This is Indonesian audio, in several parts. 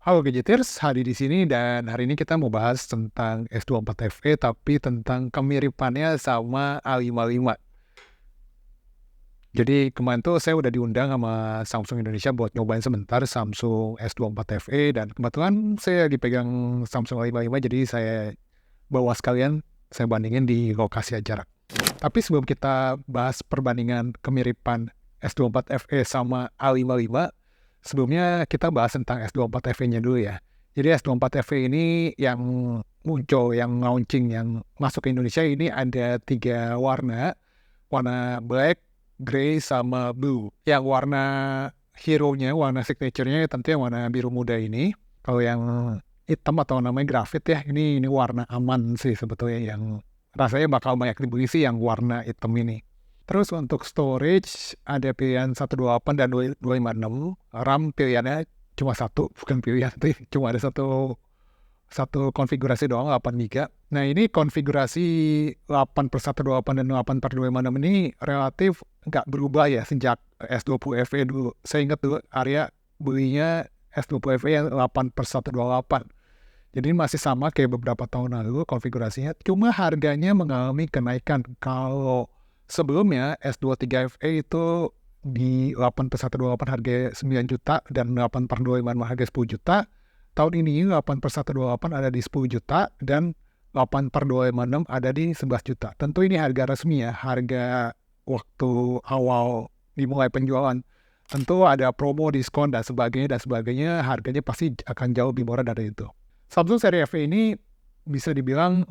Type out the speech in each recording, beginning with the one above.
Halo Gadgeters, Hadi di sini dan hari ini kita mau bahas tentang S24 FE tapi tentang kemiripannya sama A55. Jadi kemarin tuh saya udah diundang sama Samsung Indonesia buat nyobain sebentar Samsung S24 FE dan kebetulan saya dipegang Samsung A55 jadi saya bawa sekalian, saya bandingin di lokasi jarak. Tapi sebelum kita bahas perbandingan kemiripan S24 FE sama A55, sebelumnya kita bahas tentang S24 FE-nya dulu ya. Jadi S24 FE ini yang muncul, yang launching, yang masuk ke Indonesia ini ada 3 warna. Warna black, grey, sama blue. Yang warna hero-nya, warna signature-nya tentunya warna biru muda ini. Kalau yang hitam atau namanya grafit ya, ini warna aman sih sebetulnya, yang rasanya bakal banyak dibeli sih yang warna hitam ini. Terus untuk storage ada pilihan 128 dan 256. RAM pilihannya cuma satu, bukan pilihan tuh, cuma ada satu konfigurasi doang, 8 GB. Nah ini konfigurasi 8/128 dan 8/256 ini relatif nggak berubah ya sejak S20 FE dulu. Saya ingat dulu Arya belinya S20 FE yang 8/128. Jadi masih sama kayak beberapa tahun lalu konfigurasinya, cuma harganya mengalami kenaikan. Kalau sebelumnya S23 FE itu di 8/128 harga 9 juta dan 8/256 harga 10 juta. Tahun ini 8/128 ada di 10 juta dan 8/256 ada di 11 juta. Tentu ini harga resmi ya, harga waktu awal dimulai penjualan. Tentu ada promo, diskon, dan sebagainya, harganya pasti akan jauh lebih murah dari itu. Samsung seri FE ini bisa dibilang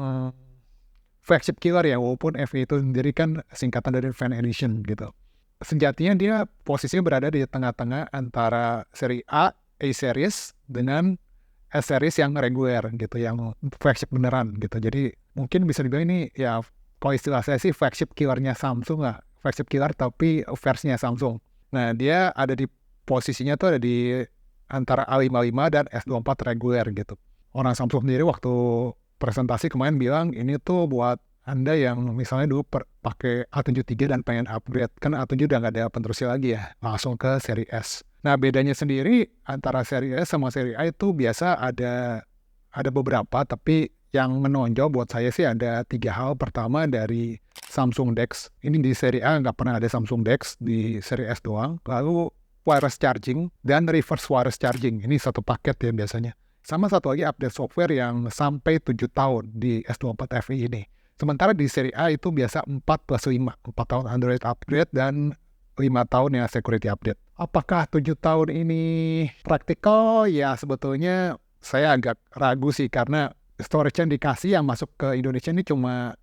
flagship killer ya, walaupun FE itu sendiri kan singkatan dari Fan Edition gitu. Sejatinya dia posisinya berada di tengah-tengah antara seri A series, dengan S series yang reguler gitu, yang flagship beneran gitu. Jadi mungkin bisa dibilang ini ya, kalau istilah saya sih flagship killernya Samsung lah. Flagship killer tapi versinya Samsung. Nah dia ada di posisinya tuh ada di antara A55 dan S24 reguler gitu. Orang Samsung sendiri waktu presentasi kemarin bilang ini tuh buat Anda yang misalnya dulu pakai A73 dan pengen upgrade. Kan A7 udah nggak ada penerusnya lagi ya, langsung ke seri S. Nah bedanya sendiri antara seri S sama seri A itu biasa ada beberapa, tapi yang menonjol buat saya sih ada 3 hal. Pertama dari Samsung DeX. Ini di seri A nggak pernah ada Samsung DeX, di seri S doang. Lalu wireless charging dan reverse wireless charging. Ini satu paket ya biasanya. Sama satu lagi update software yang sampai 7 tahun di S24 FE ini. Sementara di seri A itu biasa 4+5. 4 tahun Android upgrade dan 5 tahun ya security update. Apakah 7 tahun ini praktikal? Ya sebetulnya saya agak ragu sih, karena storage yang dikasih yang masuk ke Indonesia ini cuma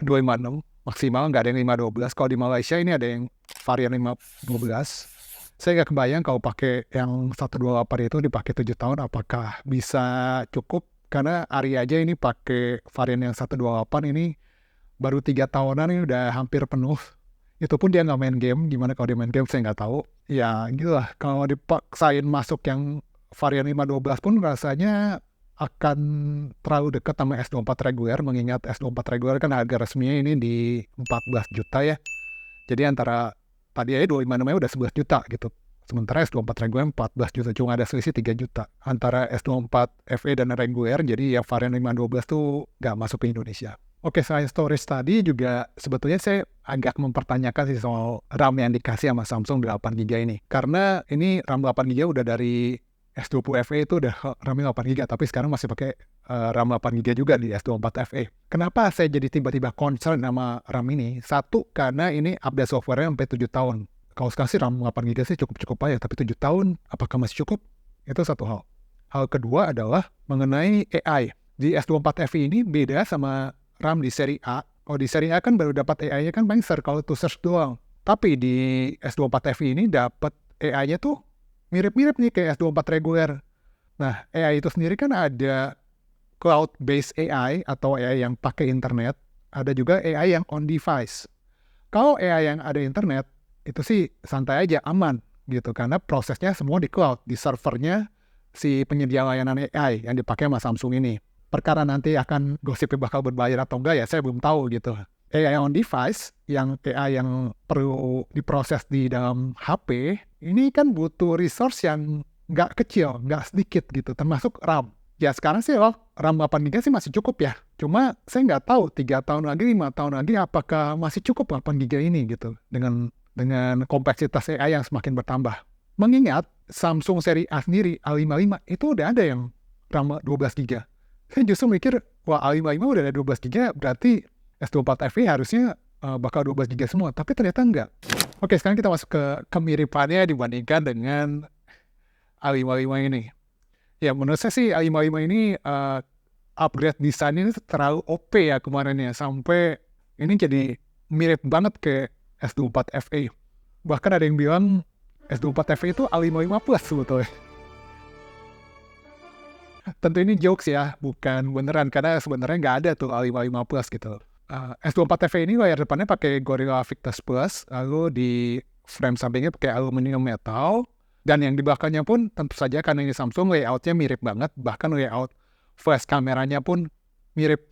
256 maksimal, nggak ada yang 512. Kalau di Malaysia ini ada yang varian 512. Saya nggak kebayang kalau pakai yang 128 itu dipakai 7 tahun apakah bisa cukup, karena Arya aja ini pakai varian yang 128 ini baru 3 tahunan ini udah hampir penuh. Itu pun dia nggak main game. Gimana kalau dia main game saya nggak tahu. Ya gitu lah, kalau dipaksain masuk yang varian 512 pun rasanya akan terlalu dekat sama S24 reguler, mengingat S24 reguler kan harga resminya ini di 14 juta ya. Jadi antara tadi aja 256 udah 11 juta gitu. Sementara S24 reguler 14 juta, cuma ada selisih 3 juta antara S24 FE dan reguler. Jadi ya varian 512 tuh nggak masuk ke Indonesia. Oke, selain storage tadi juga sebetulnya saya agak mempertanyakan sih soal RAM yang dikasih sama Samsung 8GB ini. Karena ini RAM 8GB udah dari S20 FE itu udah RAM-nya 8GB, tapi sekarang masih pakai RAM 8GB juga di S24 FE. Kenapa saya jadi tiba-tiba concern sama RAM ini? Satu, karena ini update software-nya sampai 7 tahun. Kalau sekarang sih RAM 8GB sih cukup-cukup aja, tapi 7 tahun apakah masih cukup? Itu satu hal. Hal kedua adalah mengenai AI. Di S24 FE ini beda sama RAM di seri A. Kalau di seri A kan baru dapat AI-nya kan paling circle to search doang. Tapi di S24 FE ini dapat AI-nya tuh mirip-mirip nih kayak S24 reguler. Nah, AI itu sendiri kan ada cloud-based AI atau AI yang pakai internet, ada juga AI yang on device. Kalau AI yang ada internet, itu sih santai aja, aman gitu, karena prosesnya semua di cloud, di servernya si penyedia layanan AI yang dipakai sama Samsung ini. Perkara nanti akan gosipnya bakal berbayar atau enggak ya saya belum tahu gitu. AI on device, yang AI yang perlu diproses di dalam HP, ini kan butuh resource yang nggak kecil, nggak sedikit gitu, termasuk RAM. Ya sekarang sih RAM 8 GB sih masih cukup ya. Cuma saya nggak tahu 3 tahun lagi, 5 tahun lagi apakah masih cukup 8 GB ini gitu dengan kompleksitas AI yang semakin bertambah. Mengingat Samsung seri A sendiri A55 itu udah ada yang RAM 12 GB. Saya justru mikir, wah A55 udah ada 12 GB berarti S24 FE harusnya bakal 12 GB semua, tapi ternyata enggak. Oke, sekarang kita masuk ke kemiripannya dibandingkan dengan A55 ini. Ya menurut saya sih A55 ini upgrade desainnya ini terlalu OP ya kemarin ya, sampai ini jadi mirip banget ke S24 FE. Bahkan ada yang bilang S24 FE itu A55 Plus sebetulnya. Tentu ini jokes ya, bukan beneran, karena sebenarnya nggak ada tuh A55 Plus gitu. S24 FE ini layar depannya pakai Gorilla Victus Plus, lalu di frame sampingnya pakai aluminium metal, dan yang di belakangnya pun tentu saja karena ini Samsung, layoutnya mirip banget, bahkan layout flash kameranya pun mirip.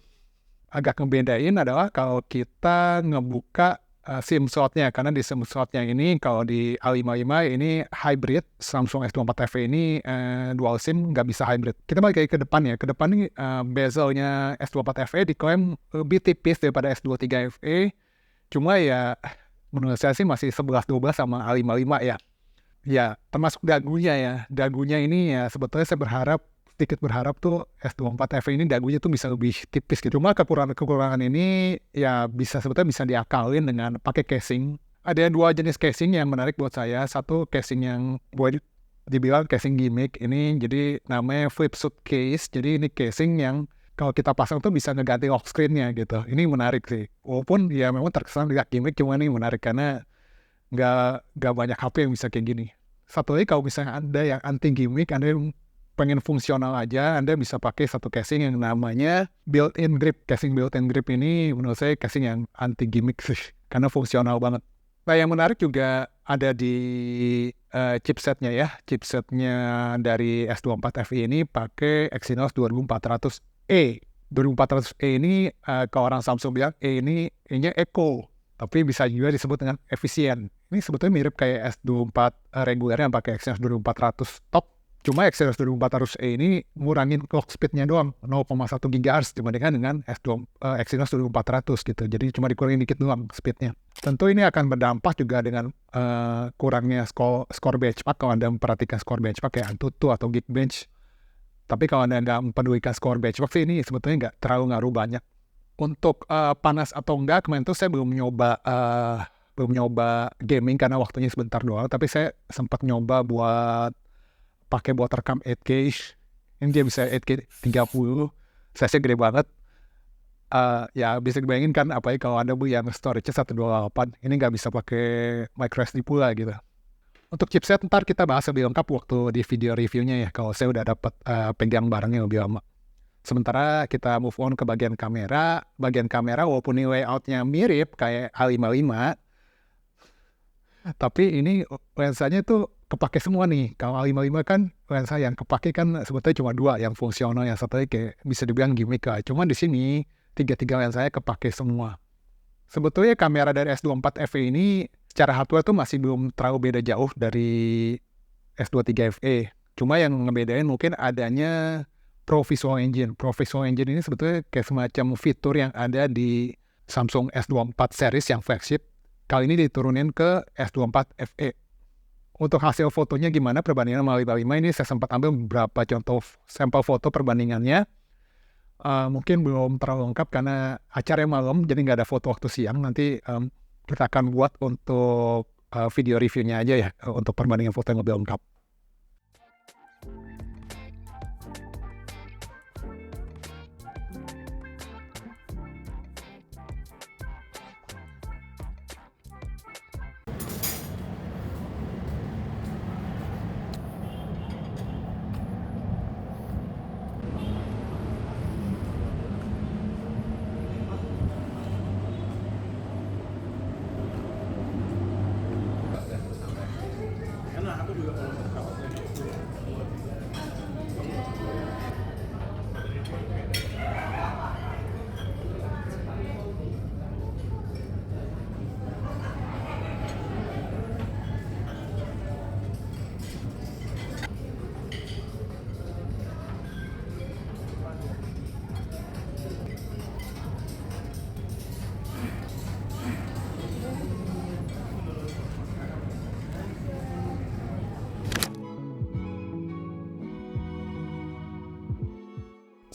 Agak ngebedain adalah kalau kita ngebuka SIM slotnya, karena di SIM slotnya ini kalau di A55 ini hybrid, Samsung S24 FE ini dual SIM, nggak bisa hybrid. Kita balik lagi ke depan ya, ke depan ini bezelnya S24 FE diklaim lebih tipis daripada S23 FE, cuma ya menurut saya sih masih 11-12 sama A55 ya. Ya, termasuk dagunya ya. Dagunya ini ya sebetulnya saya sedikit berharap tuh S24 FE ini dagunya tuh bisa lebih tipis gitu. Cuma kekurangan ini ya sebetulnya bisa diakalin dengan pakai casing. Ada dua jenis casing yang menarik buat saya. Satu casing yang boleh dibilang casing gimmick. Ini jadi namanya flip suit case. Jadi ini casing yang kalau kita pasang tuh bisa ngeganti lock screen-nya gitu. Ini menarik sih. Walaupun ya memang terkesan agak gimmick, cuma ini menarik karena nggak banyak HP yang bisa kayak gini. Satu lagi, kalau misalnya Anda yang anti gimmick, Anda yang pengen fungsional aja, Anda bisa pakai satu casing yang namanya built-in grip. Casing built-in grip ini menurut saya casing yang anti gimmick sih, karena fungsional banget. Nah yang menarik juga ada di chipsetnya ya. Chipsetnya dari S24 FE ini pakai Exynos 2400E. 2400E ini kalau orang Samsung bilang E-nya Eco, tapi bisa juga disebut dengan efisien. Ini sebetulnya mirip kayak S24 reguler yang pakai Exynos 2400 top. Cuma Exynos 2400E ini ngurangin clock speed-nya doang, 0,1 GHz dibandingkan dengan Exynos 2400 gitu. Jadi cuma dikurangin dikit doang speed-nya. Tentu ini akan berdampak juga dengan kurangnya skor benchmark. Kalau Anda memperhatikan skor benchmark kayak Antutu atau Geekbench. Tapi kalau Anda nggak mempedulikan skor benchmark sih, ini sebetulnya nggak terlalu ngaruh banyak. Untuk panas atau enggak, kemarin tuh saya belum nyoba gaming karena waktunya sebentar doang, tapi saya sempat nyoba pakai buat rekam 8K. Ini dia bisa 8K 30, size-nya gede banget. Ya bisa dibayangin kan, apalagi kalau Anda beli yang storage-nya 128, ini nggak bisa pakai microSD pula gitu. Untuk chipset ntar kita bahas lebih lengkap waktu di video reviewnya ya, kalau saya udah dapat pegang barangnya lebih lama. Sementara kita move on ke bagian kamera. Bagian kamera walaupun ini layoutnya mirip kayak A55, tapi ini lensanya tuh kepake semua nih. Kalau A55 kan lensa yang kepake kan sebetulnya cuma 2 yang fungsional, yang satu lagi kayak bisa dibilang gimmick lah. Cuma di sini 3 lensanya kepake semua. Sebetulnya kamera dari S24 FE ini secara hardware tuh masih belum terlalu beda jauh dari S23 FE. Cuma yang ngebedain mungkin adanya Pro Visual Engine. Pro Visual Engine ini sebetulnya kayak semacam fitur yang ada di Samsung S24 series yang flagship. Kali ini diturunin ke S24 FE. Untuk hasil fotonya gimana perbandingan sama A55 ini, saya sempat ambil beberapa contoh sampel foto perbandingannya. Mungkin belum terlalu lengkap karena acaranya malam, jadi nggak ada foto waktu siang. Nanti kita akan buat untuk video reviewnya aja ya, untuk perbandingan foto yang lebih lengkap.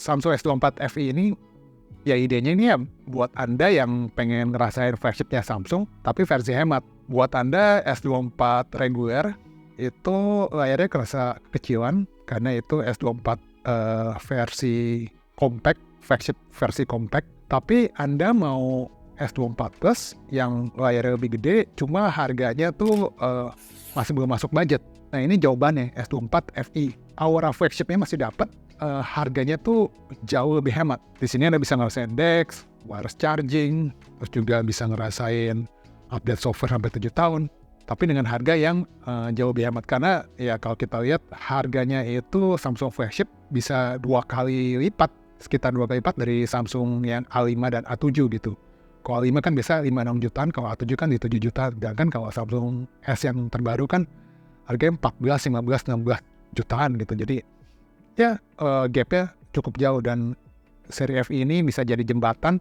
Samsung S24 FE ini ya idenya ini ya buat Anda yang pengen ngerasain flagshipnya Samsung tapi versi hemat. Buat Anda S24 reguler itu layarnya kerasa kecilan karena itu S24 versi compact, flagship versi compact. Tapi Anda mau S24 Plus yang layarnya lebih gede cuma harganya tuh masih belum masuk budget. Nah ini jawabannya S24 FE. Aura flagshipnya masih dapat, harganya tuh jauh lebih hemat. Di sini Anda bisa ngerasain DeX, wireless charging, terus juga bisa ngerasain update software sampai 7 tahun. Tapi dengan harga yang jauh lebih hemat. Karena ya kalau kita lihat harganya itu Samsung flagship bisa 2 kali lipat, sekitar 2 kali lipat dari Samsung yang A5 dan A7 gitu. Kalau A5 kan biasa 5-6 jutaan, kalau A7 kan di 7 juta. Dan kalau Samsung S yang terbaru kan harganya 14, 15, 16 jutaan gitu. Jadi ya gapnya cukup jauh dan seri FE ini bisa jadi jembatan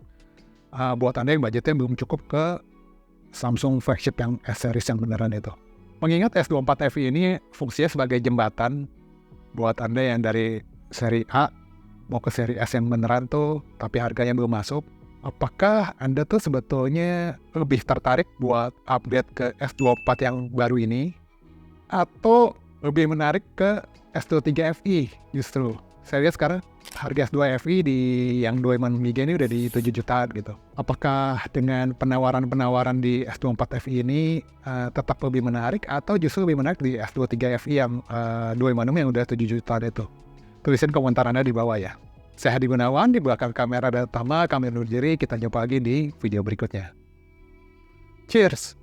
buat Anda yang budgetnya belum cukup ke Samsung flagship yang S-series yang beneran itu. Mengingat S24 FE ini fungsinya sebagai jembatan buat Anda yang dari seri A mau ke seri S yang beneran tuh tapi harganya belum masuk. Apakah Anda tuh sebetulnya lebih tertarik buat update ke S24 yang baru ini atau lebih menarik ke S23 FE justru? Saya lihat sekarang harga S2 FE di yang 25GB ini udah di 7 jutaan gitu. Apakah dengan penawaran-penawaran di S24 FE ini tetap lebih menarik atau justru lebih menarik di S23 FE yang 25 yang udah 7 jutaan itu? Tulisin komentar Anda di bawah ya. Saya Hadi Gunawan, di belakang kamera dan utama kami undur diri. Kita jumpa lagi di video berikutnya. Cheers!